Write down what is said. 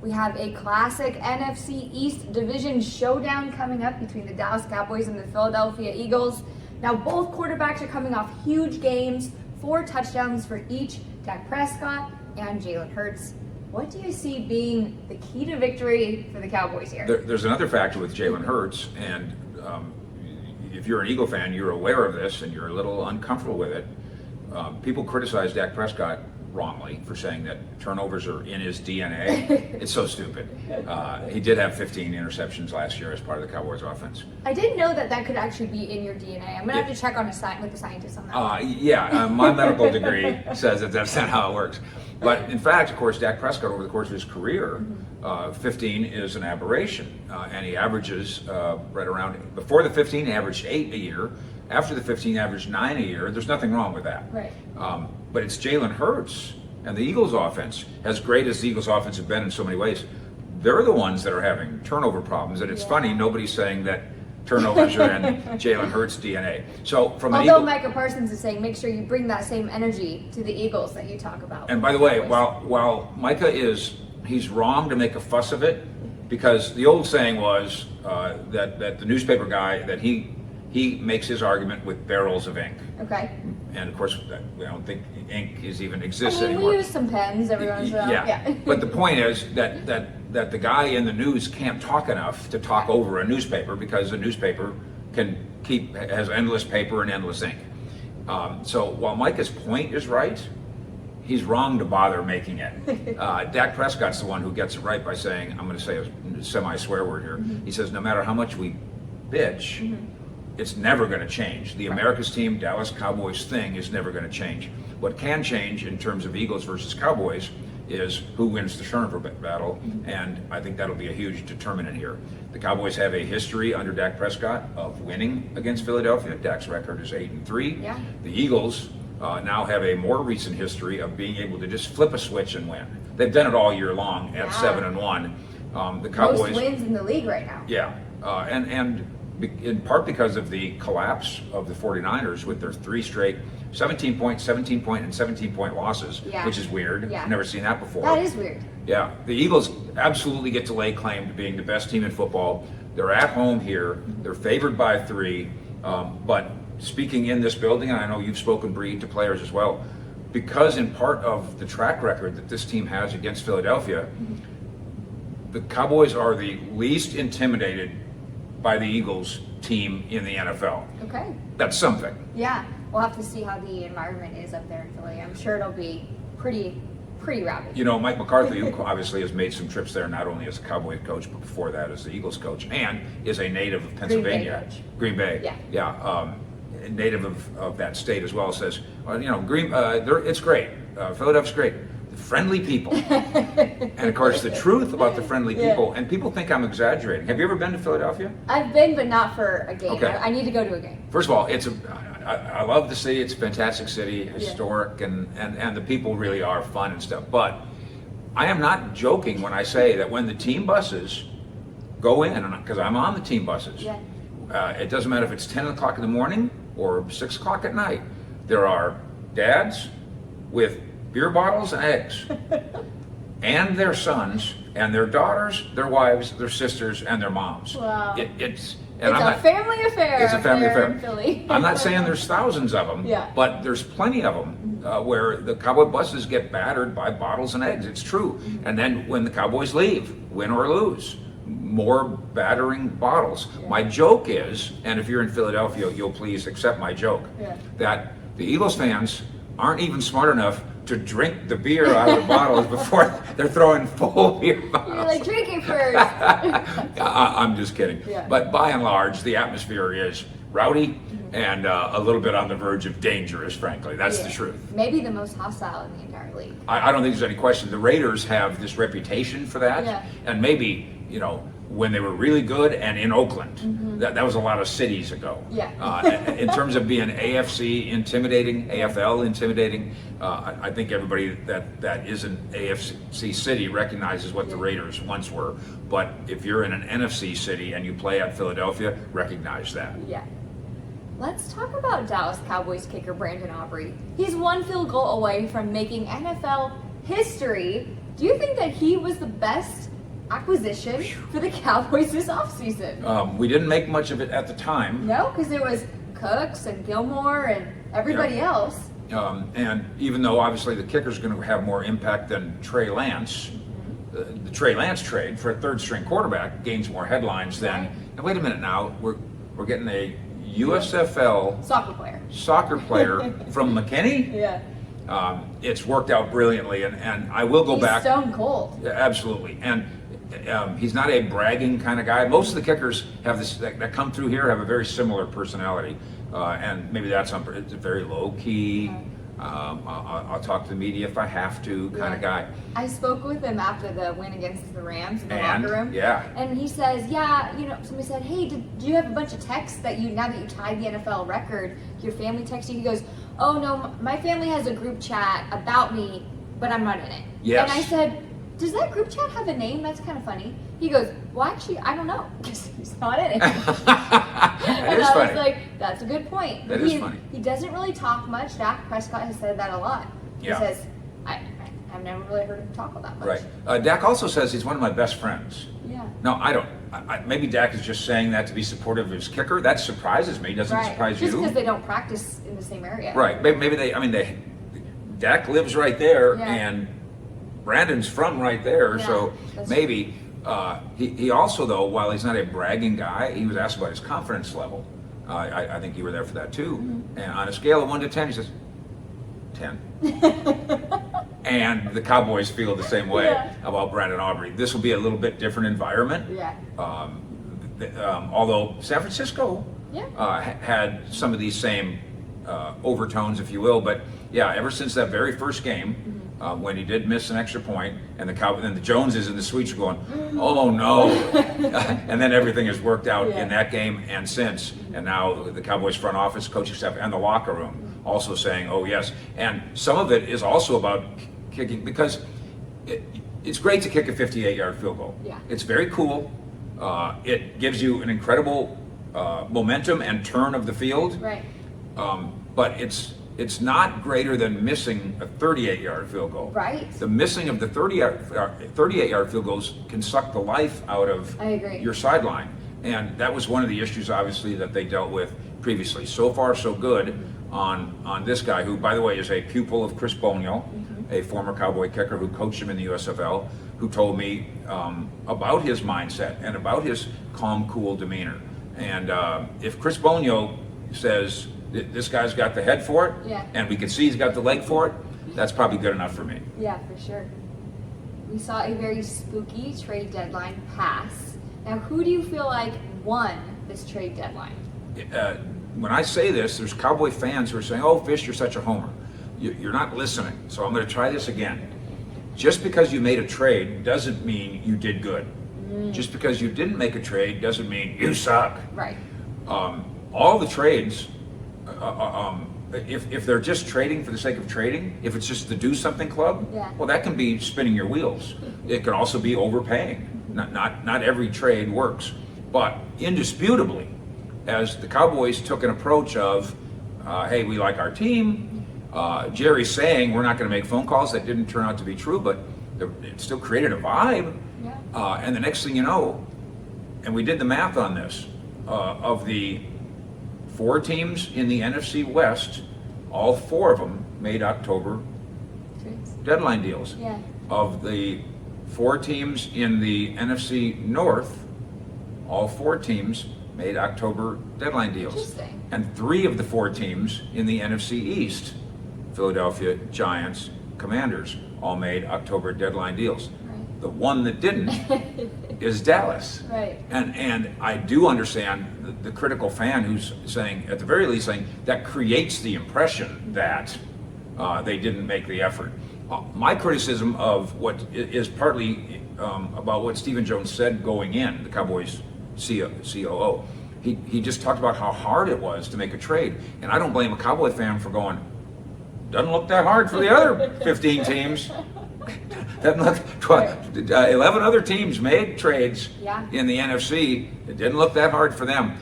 We have a classic NFC East Division showdown coming up between the Dallas Cowboys and the Philadelphia Eagles. Now, both quarterbacks are coming off huge games, 4 touchdowns for each, Dak Prescott and Jalen Hurts. What do you see being the key to victory for the Cowboys here? There's another factor with Jalen Hurts, and if you're an Eagle fan, you're aware of this and you're a little uncomfortable with it. People criticize Dak Prescott wrongly for saying that turnovers are in his DNA. It's so stupid. He did have 15 interceptions last year as part of the Cowboys offense. I didn't know that that could actually be in your DNA. I'm going to have to check on with the scientists on that. My medical degree says that that's not how it works. But in fact, of course, Dak Prescott over the course of his career, 15 is an aberration. And he averages right around, before the 15, he averaged 8 a year. After the 15, averaged 9 a year. There's nothing wrong with that. Right. But it's Jalen Hurts and the Eagles offense, as great as the Eagles offense have been in so many ways, they're the ones that are having turnover problems. And it's funny, nobody's saying that turnovers are in Jalen Hurts' DNA. So from an Although Micah Parsons is saying, make sure you bring that same energy to the Eagles that you talk about. And by the way, while Micah he's wrong to make a fuss of it, because the old saying was that the newspaper guy, that he makes his argument with barrels of ink. Okay. And of course, I don't think ink even exists anymore. We use some pens every once in a while. Yeah. But the point is that the guy in the news can't talk enough to talk over a newspaper, because a newspaper has endless paper and endless ink. So while Micah's point is right, he's wrong to bother making it. Dak Prescott's the one who gets it right by saying, I'm going to say a semi-swear word here. He says, no matter how much we bitch, it's never going to change. The America's team, Dallas Cowboys thing is never going to change. What can change in terms of Eagles versus Cowboys is who wins the turnover battle, and I think that'll be a huge determinant here. The Cowboys have a history under Dak Prescott of winning against Philadelphia. Dak's record is 8-3. Yeah. The Eagles now have a more recent history of being able to just flip a switch and win. They've done it all year long at 7-1. The Cowboys, most wins in the league right now. Yeah, and in part because of the collapse of the 49ers with their 3 straight 17-point, 17-point, and 17-point losses, which is weird. Yeah. Never seen that before. That is weird. Yeah, the Eagles absolutely get to lay claim to being the best team in football. They're at home here. They're favored by 3. But speaking in this building, and I know you've spoken, Bree, to players as well, because in part of the track record that this team has against Philadelphia, the Cowboys are the least intimidated by the Eagles team in the NFL. Okay. That's something. Yeah. We'll have to see how the environment is up there in Philly. I'm sure it'll be pretty rowdy. You know, Mike McCarthy, who obviously has made some trips there, not only as a Cowboy coach, but before that as the Eagles coach, and is a native of Pennsylvania. Green Bay Green Bay. Yeah. Native of that state as well, says, it's great. Philadelphia's great. Friendly people. And of course, the truth about the friendly people, and people think I'm exaggerating. Have you ever been to Philadelphia? I've been, but not for a game. Okay. I need to go to a game. First of all, I love the city. It's a fantastic city, historic, and the people really are fun and stuff. But I am not joking when I say that when the team buses go in, because I'm on the team buses, it doesn't matter if it's 10 o'clock in the morning or 6 o'clock at night, there are dads with beer bottles and eggs, and their sons, and their daughters, their wives, their sisters, and their moms. Wow. It's a family affair. It's a family affair. In Philly. I'm not saying there's thousands of them, but there's plenty of them where the Cowboy buses get battered by bottles and eggs. It's true. And then when the Cowboys leave, win or lose, more battering bottles. My joke is, and if you're in Philadelphia, you'll please accept my joke, that the Eagles fans aren't even smart enough to drink the beer out of the bottles before they're throwing full beer bottles. You're like, drink it first. I'm just kidding. But by and large, the atmosphere is rowdy and a little bit on the verge of dangerous, frankly. That's the truth. Maybe the most hostile in the entire league. I don't think there's any question. The Raiders have this reputation for that. And maybe, when they were really good and in Oakland, that was a lot of cities ago. In terms of being AFC intimidating, AFL intimidating, I think everybody that is an AFC city recognizes what the Raiders once were. But if you're in an NFC city and you play at Philadelphia, recognize that. Let's talk about Dallas Cowboys kicker Brandon Aubrey. He's 1 field goal away from making NFL history Do you think that he was the best acquisition for the Cowboys this offseason? We didn't make much of it at the time. No, because there was Cooks and Gilmore and everybody else. And even though obviously the kicker's going to have more impact than Trey Lance, the Trey Lance trade for a third-string quarterback gains more headlines than. And wait a minute now, we're getting a USFL soccer player from McKinney. Yeah. It's worked out brilliantly, and I will go back. Stone cold. Yeah, absolutely, and he's not a bragging kind of guy. Most of the kickers have this that come through here have a very similar personality, and maybe that's it's very low key. I'll talk to the media if I have to, kind of guy. I spoke with him after the win against the Rams in the locker room. Yeah. And he says, somebody said, hey, do you have a bunch of texts that now that you tied the NFL record, your family texts you? He goes, oh no, my family has a group chat about me, but I'm not in it. Yes. And I said, does that group chat have a name? That's kind of funny. He goes, well, actually, I don't know, because he's not in it. That is I funny. was like, that's a good point. That is funny. He doesn't really talk much. Dak Prescott has said that a lot. Yeah. He says, I've never really heard him talk that much. Right. Dak also says he's one of my best friends. Yeah. No, I don't. Maybe Dak is just saying that to be supportive of his kicker. That surprises me. Doesn't surprise you? Just because they don't practice in the same area. Right. Maybe Dak lives right there, Yeah. and Brandon's from right there, Yeah, so that's maybe he also, though, while he's not a bragging guy, he was asked about his confidence level. I think you were there for that too. Mm-hmm. And on a scale of 1 to 10, he says 10. And the Cowboys feel the same way about Brandon Aubrey. This will be a little bit different environment. Yeah. Although San Francisco had some of these same overtones, if you will, but yeah, ever since that very first game, when he did miss an extra point, and the Joneses in the suites are going, oh no, and then everything has worked out in that game and since, and now the Cowboys front office, coaching staff, and the locker room also saying, oh yes, and some of it is also about kicking, because it's great to kick a 58-yard field goal. Yeah. It's very cool. It gives you an incredible momentum and turn of the field. Right. But it's not greater than missing a 38-yard field goal. Right. The missing of the 38-yard field goals can suck the life out of your sideline. And that was one of the issues, obviously, that they dealt with previously. So far, so good on this guy, who, by the way, is a pupil of Chris Bonio, a former Cowboy kicker who coached him in the USFL, who told me about his mindset and about his calm, cool demeanor. And if Chris Bonio says, this guy's got the head for it, and we can see he's got the leg for it, that's probably good enough for me. Yeah, for sure. We saw a very spooky trade deadline pass. Now, who do you feel like won this trade deadline? When I say this, there's Cowboy fans who are saying, oh, Fish, you're such a homer. You're not listening, so I'm going to try this again. Just because you made a trade doesn't mean you did good. Just because you didn't make a trade doesn't mean you suck. Right. All the trades, if they're just trading for the sake of trading, if it's just the do something club, well, that can be spinning your wheels. It can also be overpaying. Not every trade works, but indisputably, as the Cowboys took an approach of, hey, we like our team. Jerry's saying we're not going to make phone calls. That didn't turn out to be true, but it still created a vibe. And the next thing you know, and we did the math on this, of the 4 teams in the NFC West, all 4 of them made October deadline deals. Of the 4 teams in the NFC North, all 4 teams made October deadline deals. Interesting. And 3 of the 4 teams in the NFC East, Philadelphia, Giants, Commanders, all made October deadline deals. The one that didn't is Dallas. Right. And I do understand the critical fan who's saying, at the very least, saying that creates the impression that they didn't make the effort. My criticism of what is partly about what Stephen Jones said going in, the Cowboys COO, he just talked about how hard it was to make a trade. And I don't blame a Cowboy fan for going, doesn't look that hard for the other 15 teams. Doesn't look, 11 other teams made trades in the NFC. It didn't look that hard for them.